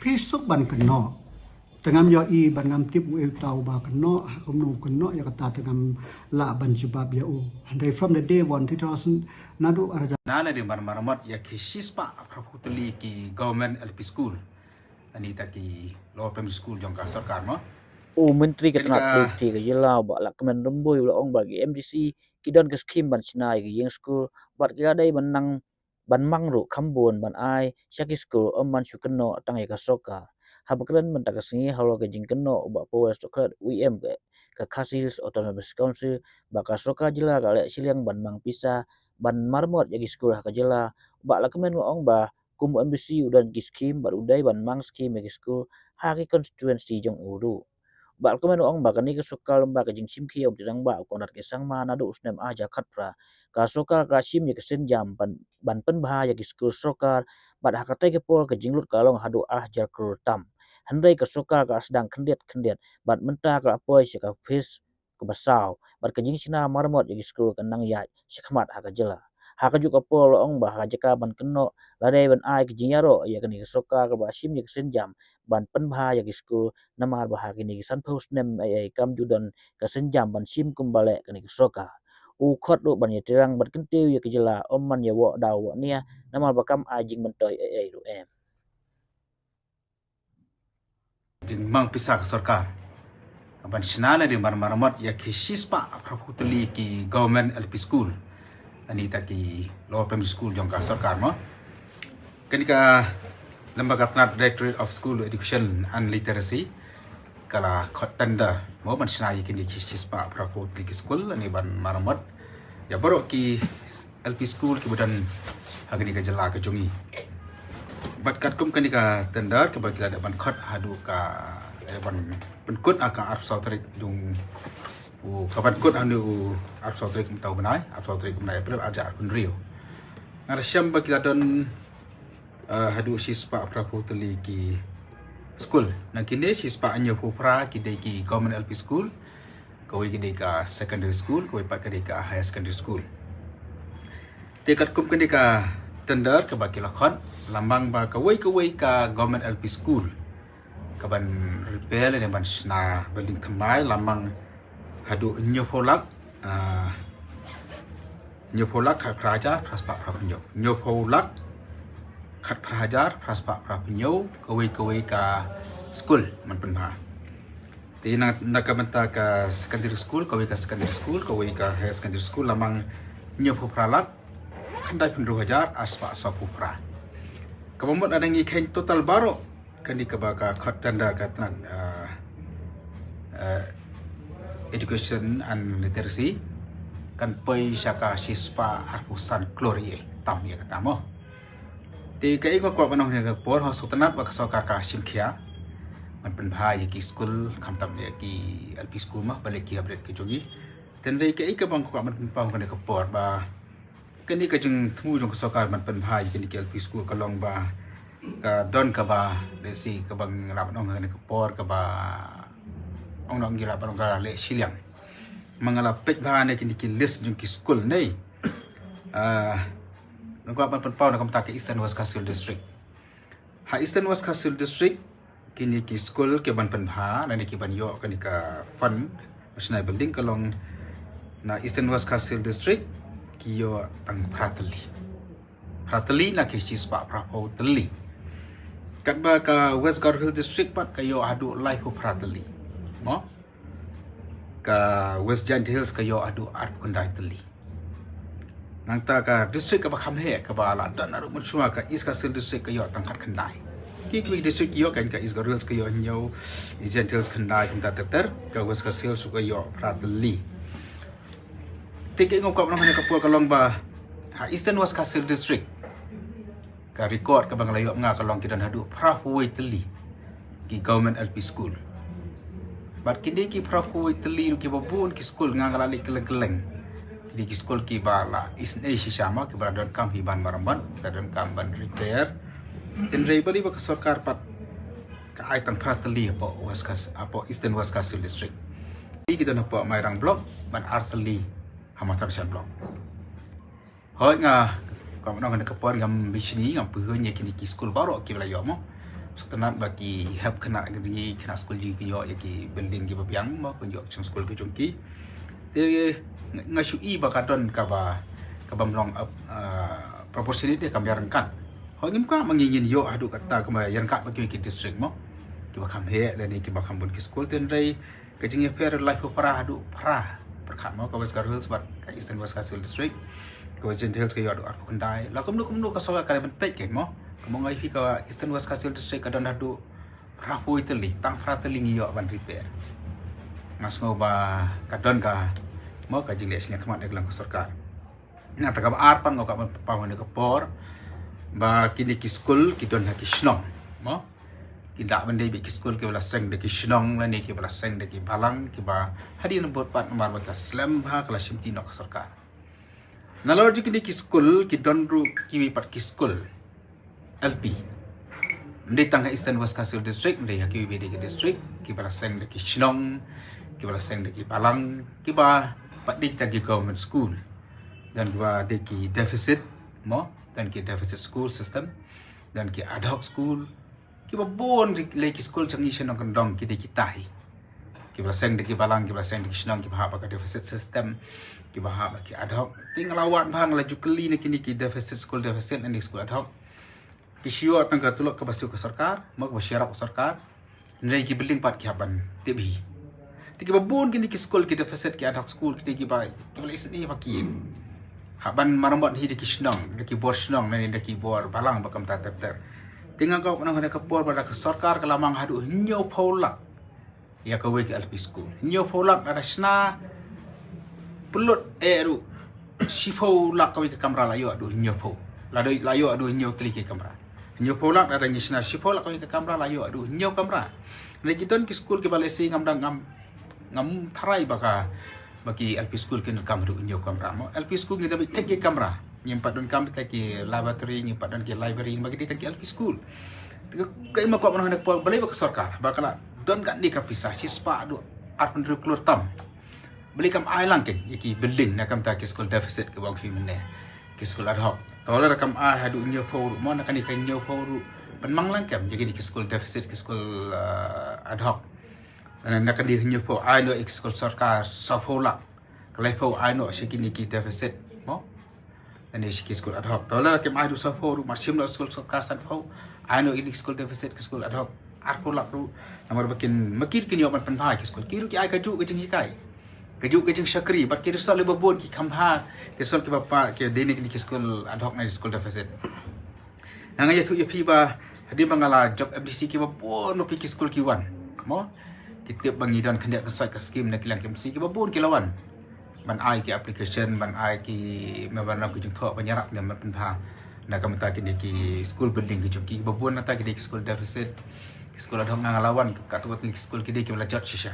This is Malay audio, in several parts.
Pisok ban kena tengam yo I ban ngam tip u tau ba kena kumno kena ya kata tengam la ban jubab ya u and from the day 2000 nadu arja nana di marmaramat ya ki sispa prakutuli ki government LP school anita ki lower primary school jongka sarkar mo Menteri Ketenaga Kerja ke Jelau bak Lahkmen rembui ulang bagi MDC kidan ke skim ban sinai ke yang school bat kira dai menang ban Mang ru Khambun ban ai syaki school man syukeno tang ya kasoka habakran mentaka singi halo ke jingkeno bak Powel stokrat WM ke Khasils Autonomous Council bak kasoka jela kale siliang ban Mang Pisa ban marmot yagi school ke jela bak Lahkmen ulang ba kum MDC udan ki skim bat udai ban Mang skim yagi school hari constituency jong uru bak ko meno ong bak ni ke sokal ba ke jing sim ki ob dirang ba ko nat ke sang ma na do usnem aja khatra ka sokal ka sim ye ke sen jam ban pen bha ya ke skul sokal bat hakate ke pol ke jinglut kalong hadu jar kur tam handai ke sokal ka sedang kendiat bat menta ka apoi se ka fis ke basau bat ke jing sina marmot ya ke skul kenang ya sekmat ha ka jela ha ka juk pol ong ba ha jeka ban keno lare ban ai ke jingaro ya ke ni ke sokal ka ba sim ye ke sen jam ban pen bha ya ke skul namar bahagi ni san post nem ai kam judan ka senjam ban sim kumbale kani soka u khot do ban yetirang ban kentiu ya kejela omman ya wo daw nia namar bakam ajing mentoy ai ru em jing Mang Pisa ke sarkar ban sinana di marmaramat ya ki sispa prakutuli ki government LP school anita ki lower primary school jongka sarkar mo kenika lembaga penat Directorate of School Education and Literacy kala khotanda mo ban sinai kini ki sispa prakutuli ki school ani ban maramat ya baru ki LP school ki budan hagini ka jela ka jongi bat kat kum kenika tender ke bagi ada ban khot hadu ka ban kut aka arp sautrik dung u kaban kut anu arp sautrik tau benai arp sautrik benai ber ajar pun rio ngar syam bagi don hadu sispa prakutuli ki school na kini sispa anyo pupra ki dei ki government LP school kawai ki dei ka secondary school kawai pat ki dei ka higher secondary school dekat kum ki dei ka tender ke bagi lakhon lambang ba kawai ka government LP school kaban repair le ban sna building thamai lambang hadu nyopolak nyopolak khat praja praspa prapunyo nyopolak khat prajar praspa prapunyo kawai ka school man penha ti na kamenta ka secondary school kawai ka secondary school kawai ka higher secondary school lamang nyopopralak khandai penru hajar aspa sapupra kabamot ada ngi khen total baro kani ka baka khat tanda ka tan education and literacy kan pai syaka sispa arpusan klori tam ya kata mo ti kai ko ko banong ne ka por ho sutanat ba ka sokar ka simkhia man pen bhai ki school kham tam ya ki LP school ma balik ki update ke jogi ten dei kai ka bang ko man pen pang ka por ba kani ka jung thu jung ka sokar man pen bhai ki LP school ka long ba ka don ka ba desi ka bang la banong ka por ka ba ong nong gila banong ka le siliang mangala pek ba ne ki list jung ki school nei nagwa ban pau na kamta ke Eastern West Castle District ha Eastern West Castle District kini ki school ke ban penha na ni ki ban yo kani ka fund national building kalong na Eastern West Castle District ki yo ang pratali na ki sispa prapo teli kat ba ka West Garhill District pat kayo adu life pratali mo ka West Giant Hills kayo adu art kundai teli nangta ka district ka bakham he ka bala dan naru mensua ka East Castle District kayo tangkat kendai ki district yo kan ka East Garhill kayo nyo Giant Hills kendai kumta teter ka West Castle su kayo pratali tikai ngok ka nang ka pual kalong ba ha Eastern West Castle District ka record ka banglayo nga kalong kidan hadu prahuai teli ki government LP school bat kini ki prahuai teli ki babun ki school nga ngalali keleng di school ki bala isne sisama ki baradon kam hiban maramban baradon kam ban repair in rebali ba sarkar pat ka aitang pratali apo Eastern West Castle District ki kita na po mayrang block ban artali hamatar siya block hoy nga kau nak kena kepon ngam bisni ngam puhnya kini ki school baru ki belajar mo setenat bagi help kena di kena school ji ki yo ki building ki babiang mo kun yo chung school ki jungki de ngasui bakadon ka ba melong proportionate dia kami rangkat ho ngim ka mangingin yo adu kata kama yang kat bagi ki district mo ki ba kham he dan ki ba khambun ki school ten dai ka jing fair life ko para adu para perkhat mo ka wes garul sebab ka eastern west castle district ko jen health ke yo adu ar pun dai la kum nu ka so ka ben plek ke mo kamu ngai fi ka eastern west castle district ka dan adu rapu itali tang fra tali ngi yo ban repair mas ngo ba ka don ka mo ka jing le snya khmat de lang sarkar na ta ka ar pan ngo ka pa ne ka por ba kini ki school ki don ha ki snong mo ki da ban de bi ki school ki wala seng de ki snong la ni ki wala seng de ki balang ki ba hadi no bot pat mar ba slam ba kala simti no ka sarkar na lo ji kini ki school ki don ru ki wi pat ki school LP Ndai tangga Eastern West Castle District, ndai haki wi de ki district, ki bala seng de ki Shinong, ki bala seng de ki Palang, ki ba pat dik ta ki government school. Dan ki ba de ki deficit mo, dan ki deficit school system, dan ki ad hoc school, ki ba bon le ki school changi Shinong kandong ki de ki tai. Ki bala seng de ki Palang, ki bala seng de ki Shinong, ki ba ba ka deficit system, ki ba ba ki ad hoc. Tinggal awat bang laju keli ni kini ki deficit school deficit and school ad hoc. Kisio atang ka tulok ka basu ka sarkar mag basyarap ka sarkar ndai ki building pat ki haban tebi tiki babun kini ki school ki deficit ki ad hoc school ki ba ki boleh isni pa ki haban marambot hi de ki snong de ki bor snong nani de ki bor balang bakam ta ter tinggal kau nang ka por pada ka sarkar ka lamang hadu nyo paulak ya ka we ki LP school nyo paulak ada sna pelut eru sifau lak ka we ka kamera layo adu nyo pau layo adu nyo klik ki kamera nyo polak ada nyisna sipolak kau ke kamera layo aduh nyo kamera lagi ton ki school ke balesi ngam tharai bagi LP school ke rekam aduh nyo kamera mo LP school ni dapat take kamera nyimpat don kam take laboratory nyimpat don ke library bagi dia take LP school kai ma ko mana hendak balai ke sarkar bakala don kat ni ka Pisa sispa aduh arpun keluar tam beli kam ailang ke ki building nak kam ta ke school deficit ke bang fi mene ke school ad hoc Tawala rakam hadu nyo pauru mo nak ni kan nyo pauru penmang langkam jadi di school deficit ke school ad hoc dan nak di nyo pau no school sarkar safola kalau pau no sikini ki deficit mo dan di school ad hoc tawala rakam hadu saforu marchim no school sarkar san pau no in school deficit ke school ad hoc arpola ru namar bakin makir kini opan penpai ke school kiru ki ai kaju ke jeng hikai Kejut kejeng syakri, bat kira soal lebabon ki kamha, kira soal ki bapa ki deni ki school ad hoc na school deficit. Nang ya tu ya pi ba hadi bangala job FDC ki babon no pi ki school ki wan. Mo kita bangi dan kendak kesai ke scheme na kilang KMC ki babon ki lawan. Man ai ki application, man ai ki mabana ku jeng thok banyarap na man penha. Na kamta ki ki school building ki ki babon na ta ki school deficit. Ki school ad hoc na lawan ka tu ki school ki ki bela jot shisha.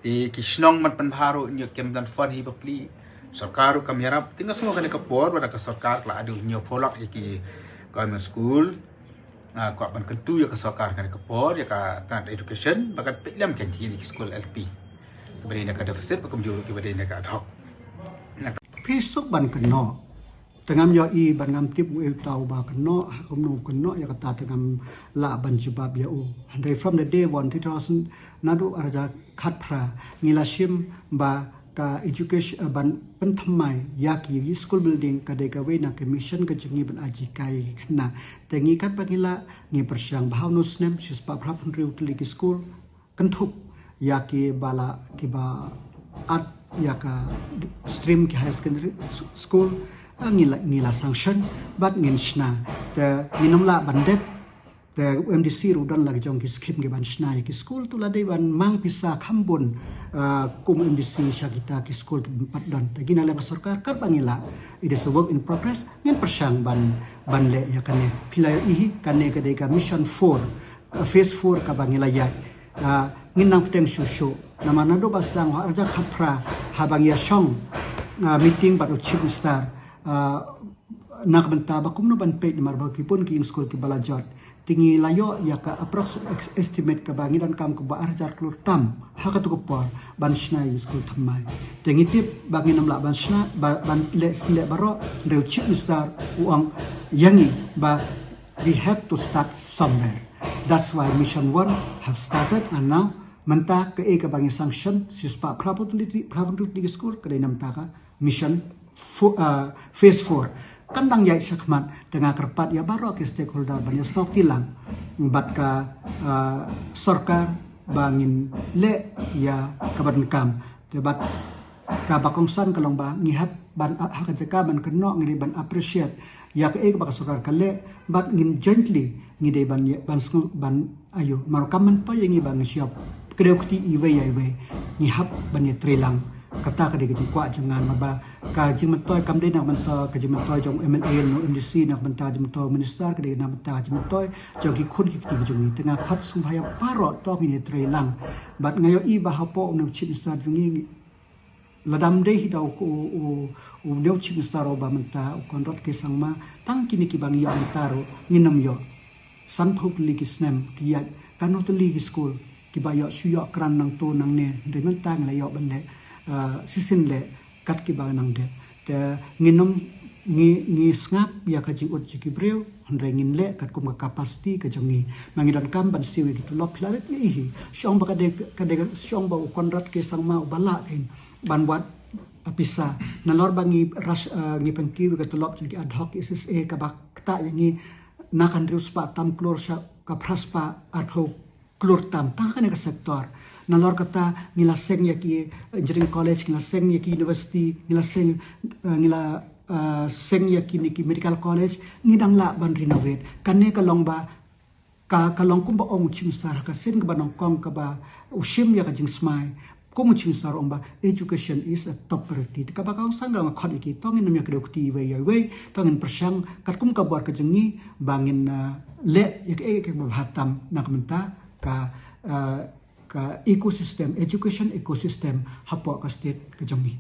Di kisnong man panharu nyo kem dan fun hi bapli sarkaru kami harap tinggal semua kena kepor pada ke sarkar lah aduh nyo polak ki government school ko ban kentu ya ke sarkar kena kepor ya ka tanah education bakat piklam kan di school LP beri nak deficit pakum juru ki beri nak ad hoc Pisok ban keno tengam yo I ban ngam tip u tau ba keno kumno keno ya kata tengam la ban jubab ya u and from the day 2000 nadu arja khat phra ngilashim ba ka education ban penthamai yaki school building ka de ka we na commission ka jingi ban aji kai khna tengi kat bagila ngi persyang bahawno snem sispa prapun riutli ki school kentup yaki bala ki ba at yaka stream ki high secondary school ngila sanction but ngin shna te nginamla bandet te MDC rudan lagi jong ki scheme ki ban shna ki school tu la dei ban Mang Pisa Khambun kum MDC syakita ki school ki empat dan te gina le sarkar kar bangila it is a work in progress ngin persyang ban le ya kane pilai ihi kane ka dei ka mission 4 phase 4 ka bangila ya ngin nang peteng shushu nama nado baslang arja khapra habang ya shong meeting baru chief star nak benta bakum no ban pe di marba ki pun ki school ki balajot tingi layo ya ka approximate estimate ka bangi dan kam ka ba arjar klur tam ha ka tu ko ban shna school thamai tingi tip bangi nam la ban shna ban le sile baro reu chip star uang yangi ba we have to start somewhere. That's why mission 1 have started, and now menta ke ka bangi sanction sispa probability school ke nam ta ka mission phase 4 kandang yai sakmat dengan kerpat ya baro ke stakeholder banyak stok tilang bat ka sarkar bangin le ya kaban kam debat ka bakongsan kalong ba ngihap ban hak jaka ban keno ngiri ban appreciate ya ke ek bak sarkar kale bat ngin gently ngide ban ayo markaman pa yangi bang siap kedekti iwe ngihap ban ye trilang kata ka de kwa jangan maba ka jimatoy kam de nak mento ka jimatoy jong MNA no MDC nak menta jimatoy minister ka de nak menta jimatoy jogi khun ki ti jongi tengah khat sumbaya paro to ni trelang bat ngayo I bahapo no chip star vingi ladam de hidau ko o no chip star ba menta konrot ke sangma tang kini ki bang yo antaro nginam yo san phuk li ki snem ki ya kanot li school ki ba yo shuyo kran nang to nang ne de menta ngai yo bande sisin le kat ki ba nang de te nginom ngi snap ya ka jing ut ki breu handre ngin le kat kum ka capacity ka jongi mangidan kam ban siwi ki lop planet ni hi shong ba ka de shong ba konrat ke sangma bala in ban wat Pisa na lor bangi ras ngi pengki ka lop ki ad hoc SSA ka ba ta yangi na kan rius pa tam klor sha ka praspa ad hoc klor tam ta kan ka sektor na lor kata ngila seng ya ki engineering college ngila seng ya ki university ngila seng ya ki medical college ngidang la ban renovate kanne ka long ba ka long kum ba ong chim sar ka sen ka banong kong ka ba ushim ya ka jing smai kum chim sar ong ba education is a top priority ka ba ka sang ga khot ki tong in ya ka dokti we tong in persang kat kum ka bor ka jengi bangin le ya ka ba hatam nak menta ka ecosystem education ecosystem hapo ka state ka jongi